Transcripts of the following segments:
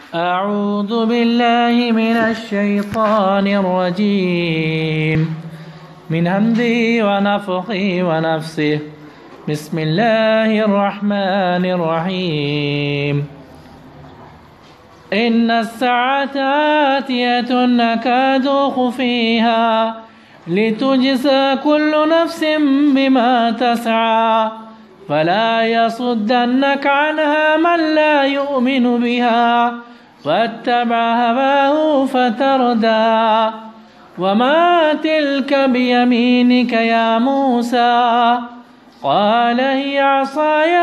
أعوذ بالله من الشيطان الرجيم من همزه ونفخه ونفسه بسم الله الرحمن الرحيم إن الساعة آتية نكاد أخفيها لتجزى كل نفس بما تسعى فلا يصدنك عنها من لا يؤمن بها واتبع هواه فتردى وما تلك بيمينك يا موسى قال هي عصاي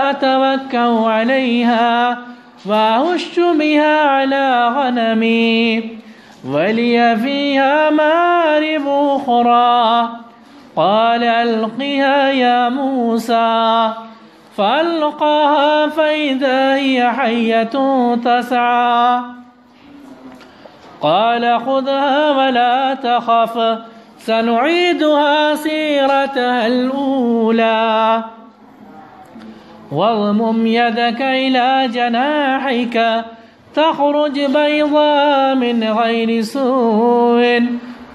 أتوكأ عليها وأهش بها على غنمي ولي فيها مآرب أخرى قال ألقها يا موسى فألقاها فإذا هي حية تسعى قال خذها ولا تخف سنعيدها سيرتها الأولى واضمم يدك إلى جناحك تخرج بيضاء من غير سوء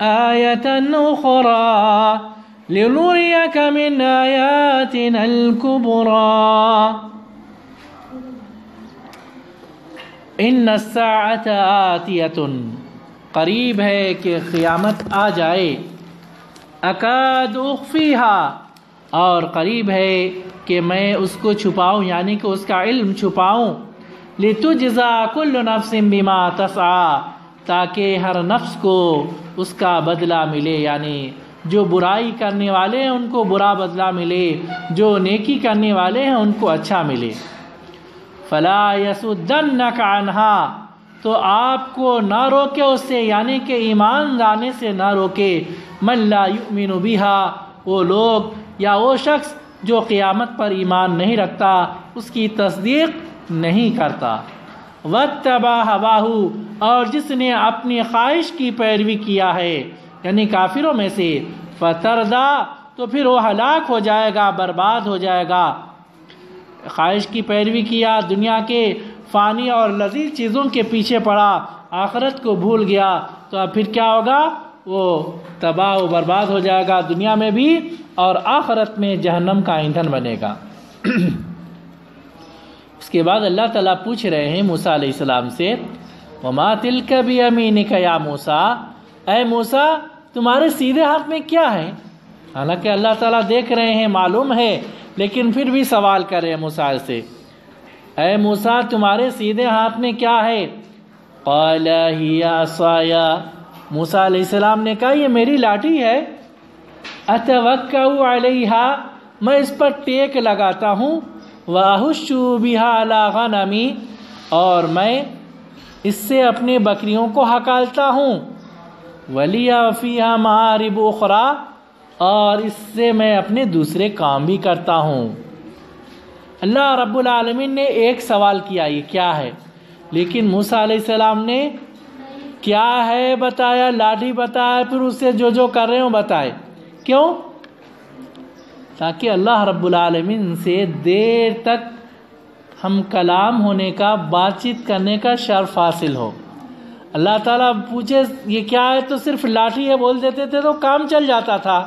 آية أخرى لنريك من آياتنا الكبرى ان الساعة آتیۃ قریب ہے کہ قیامت آ جائے اکاد اخفیہا اور قریب ہے کہ میں اس کو چھپاؤں یعنی کہ اس کا علم چھپاؤں لتجزا کل نفس بما تسعى تاکہ ہر نفس کو اس کا بدلہ ملے یعنی جو برائی کرنے والے ہیں ان کو برا بدلہ ملے جو نیکی کرنے والے ہیں ان کو اچھا ملے فلا یصدنک عنہا تو آپ کو نہ روکے اس سے یعنی کہ ایمان لانے سے نہ روکے من لا یؤمن بہا وہ لوگ یا وہ شخص جو قیامت پر ایمان نہیں رکھتا اس کی تصدیق نہیں کرتا واتبع ہواہ اور جس نے اپنی خواہش کی پیروی کیا ہے یعنی کافروں میں سے فتردا تو پھر وہ ہلاک ہو جائے گا برباد ہو جائے گا خواہش کی پیروی کیا دنیا کے فانی اور لذیذ چیزوں کے پیچھے پڑا آخرت کو بھول گیا تو اب پھر کیا ہوگا وہ تباہ و برباد ہو جائے گا دنیا میں بھی اور آخرت میں جہنم کا ایندھن بنے گا اس کے بعد اللہ تعالیٰ پوچھ رہے ہیں موسیٰ علیہ السلام سے وما تلک بیمینک یا موسیٰ اے موسیٰ تمہارے سیدھے ہاتھ میں کیا ہے حالانکہ اللہ تعالیٰ دیکھ رہے ہیں معلوم ہے لیکن پھر بھی سوال کر رہے ہیں موسیٰ سے اے موسیٰ تمہارے سیدھے ہاتھ میں کیا ہے قال ہی عصای موسیٰ علیہ السلام نے کہا یہ میری لاٹھی ہے اتوکأ علیہا میں اس پر ٹیک لگاتا ہوں واہش بہا علی غنمی اور میں اس سے اپنی بکریوں کو ہکالتا ہوں ولی فیہا مآرب اخری اور اس سے میں اپنے دوسرے کام بھی کرتا ہوں اللہ رب العالمین نے ایک سوال کیا یہ کیا ہے لیکن موسیٰ علیہ السلام نے کیا ہے بتایا لاٹھی بتایا پھر اس سے جو کر رہے ہوں بتائے کیوں تاکہ اللہ رب العالمین سے دیر تک ہم کلام ہونے کا بات چیت کرنے کا شرف حاصل ہو اللہ تعالیٰ پوچھے یہ کیا ہے تو صرف لاٹھی ہے بول دیتے تھے تو کام چل جاتا تھا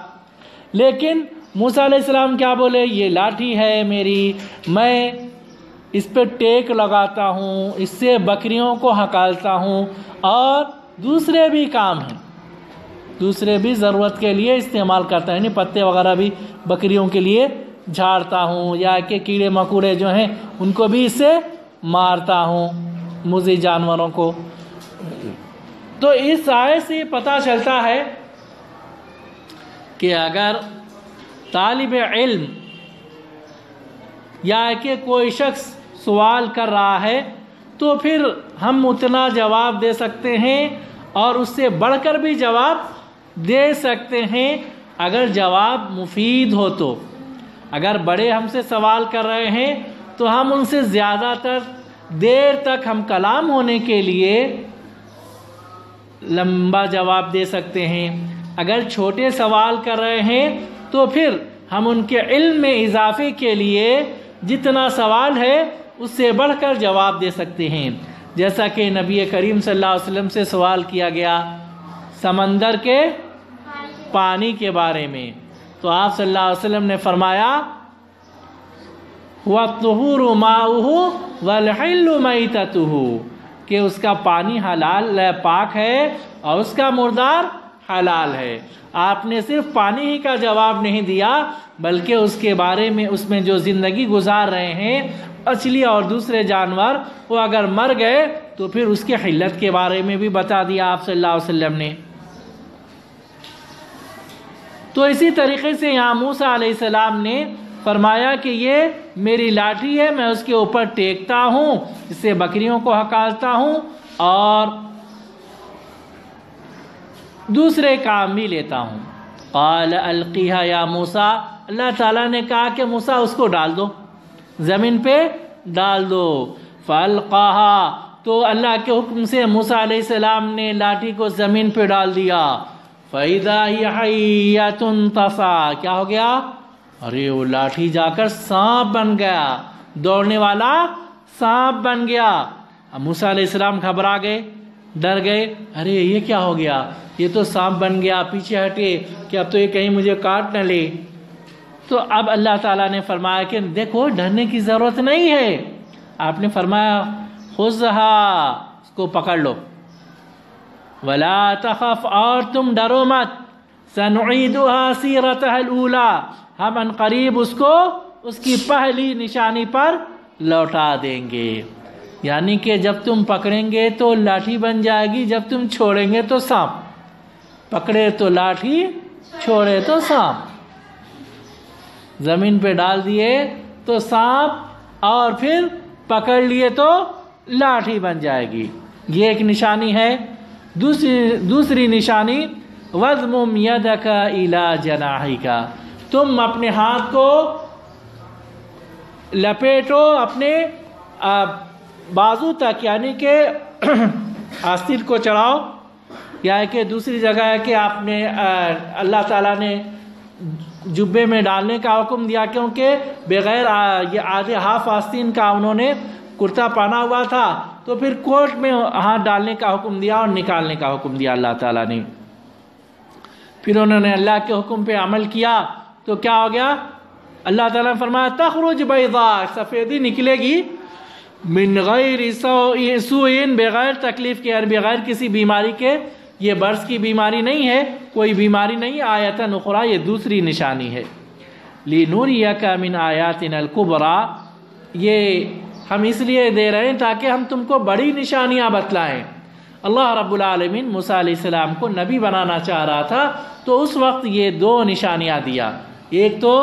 لیکن موسیٰ علیہ السلام کیا بولے یہ لاٹھی ہے میری میں اس پہ ٹیک لگاتا ہوں اس سے بکریوں کو ہکالتا ہوں اور دوسرے بھی کام ہیں دوسرے بھی ضرورت کے لیے استعمال کرتا ہے یعنی پتے وغیرہ بھی بکریوں کے لیے جھاڑتا ہوں یا کہ کیڑے مکوڑے جو ہیں ان کو بھی اس سے مارتا ہوں مضی جانوروں کو تو اس آیت سے پتہ چلتا ہے کہ اگر طالب علم یا کہ کوئی شخص سوال کر رہا ہے تو پھر ہم اتنا جواب دے سکتے ہیں اور اس سے بڑھ کر بھی جواب دے سکتے ہیں اگر جواب مفید ہو تو اگر بڑے ہم سے سوال کر رہے ہیں تو ہم ان سے زیادہ تر دیر تک ہم کلام ہونے کے لیے لمبا جواب دے سکتے ہیں اگر چھوٹے سوال کر رہے ہیں تو پھر ہم ان کے علم میں اضافے کے لیے جتنا سوال ہے اس سے بڑھ کر جواب دے سکتے ہیں جیسا کہ نبی کریم صلی اللہ علیہ وسلم سے سوال کیا گیا سمندر کے پانی کے بارے میں، تو آپ صلی اللہ علیہ وسلم نے فرمایا وَالطُّهُورُ مَاؤُهُ وَالْحِلُّ مَيْتَتُهُ کہ اس کا پانی حلال پاک ہے اور اس کا مردار حلال ہے۔ آپ نے صرف پانی ہی کا جواب نہیں دیا بلکہ اس کے بارے میں اس میں جو زندگی گزار رہے ہیں مچھلی اور دوسرے جانور، وہ اگر مر گئے تو پھر اس کی حلت کے بارے میں بھی بتا دیا آپ صلی اللہ علیہ وسلم نے۔ تو اسی طریقے سے یہاں موسیٰ علیہ السلام نے فرمایا کہ یہ میری لاٹھی ہے، میں اس کے اوپر ٹیکتا ہوں، اس سے بکریوں کو ہکالتا ہوں اور دوسرے کام بھی لیتا ہوں۔ قال القیہا یا موسیٰ، اللہ تعالیٰ نے کہا کہ موسیٰ اس کو ڈال دو، زمین پہ ڈال دو۔ فالقاہا، تو اللہ کے حکم سے موسیٰ علیہ السلام نے لاٹھی کو زمین پہ ڈال دیا۔ فَإِذَا هِيَ حَيَّةٌ تَسْعَىٰ، کیا ہو گیا؟ ارے وہ لاٹھی جا کر سانپ بن گیا، دوڑنے والا سانپ بن گیا۔ اب موسیٰ علیہ السلام گھبرا گئے، ڈر گئے، ارے یہ کیا ہو گیا؟ یہ تو سانپ بن گیا، پیچھے ہٹے کہ اب تو یہ کہیں مجھے کاٹ نہ لے۔ تو اب اللہ تعالیٰ نے فرمایا کہ دیکھو ڈرنے کی ضرورت نہیں ہے، آپ نے فرمایا خُذْهَا، اس کو پکڑ لو، وَلَا تَخَفْ، اور تم ڈرو مت، سَنُعِيدُهَا سِيرَتَهَا الْأُولَىٰ، ہم ان قریب اس کو اس کی پہلی نشانی پر لوٹا دیں گے۔ یعنی کہ جب تم پکڑیں گے تو لاٹھی بن جائے گی، جب تم چھوڑیں گے تو سانپ، پکڑے تو لاٹھی، چھوڑے تو سانپ، زمین پہ ڈال دیے تو سانپ اور پھر پکڑ لیے تو لاٹھی بن جائے گی۔ یہ ایک نشانی ہے۔ دوسری نشانی وَاضْمُمْ يَدَكَ إِلَىٰ جَنَاحِكَ، تم اپنے ہاتھ کو لپیٹو اپنے بازو تک، یعنی کہ آستین کو چڑھاؤ، یا کہ دوسری جگہ ہے کہ آپ نے اللہ تعالیٰ نے جبے میں ڈالنے کا حکم دیا، کیونکہ بغیر یہ آدھے ہاف آستین کا انہوں نے کرتا پہنا ہوا تھا، تو پھر کوٹ میں ہاتھ ڈالنے کا حکم دیا اور نکالنے کا حکم دیا اللہ تعالیٰ نے۔ پھر انہوں نے اللہ کے حکم پہ عمل کیا تو کیا ہو گیا؟ اللہ تعالیٰ نے فرمایا تخرج بیضاء، سفیدی نکلے گی، من غیر سوء، بغیر تکلیف کے اور بغیر کسی بیماری کے۔ یہ برس کی بیماری نہیں ہے، کوئی بیماری نہیں، آیۃ اخری، یہ دوسری نشانی ہے۔ لنوریک من آیاتنا الکبریٰ، یہ ہم اس لیے دے رہے ہیں تاکہ ہم تم کو بڑی نشانیاں بتلائیں۔ اللہ رب العالمین موسیٰ علیہ السلام کو نبی بنانا چاہ رہا تھا، تو اس وقت یہ دو نشانیاں دیا، ایک تو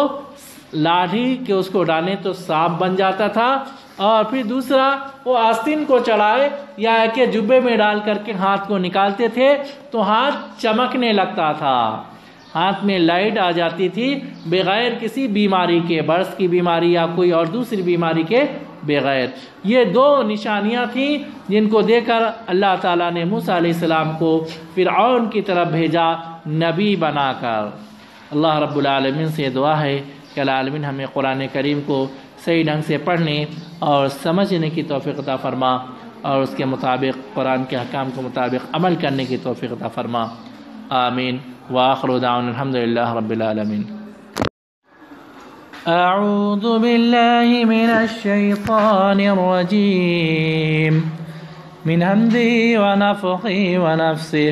لاٹھی کہ اس کو ڈالیں تو سانپ بن جاتا تھا، اور پھر دوسرا وہ آستین کو چڑھائے یا کہ جبے میں ڈال کر کے ہاتھ کو نکالتے تھے تو ہاتھ چمکنے لگتا تھا، ہاتھ میں لائٹ آ جاتی تھی بغیر کسی بیماری کے، برس کی بیماری یا کوئی اور دوسری بیماری کے بغیر۔ یہ دو نشانیاں تھیں جن کو دے کر اللہ تعالیٰ نے موسیٰ علیہ السلام کو فرعون کی طرف بھیجا نبی بنا کر۔ اللہ رب العالمین سے دعا ہے کہ العالمین ہمیں قرآن کریم کو صحیح ڈھنگ سے پڑھنے اور سمجھنے کی توفیق عطا فرما، اور اس کے مطابق قرآن کے احکام کے مطابق عمل کرنے کی توفیق عطا فرما، آمین۔ وآخر دعوانا الحمدللہ رب العالمین۔ اعوذ باللہ من الشیطان الرجیم، من حمدہ ونفخہ ونفسہ،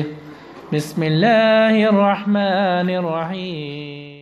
بسم اللہ الرحمن الرحیم۔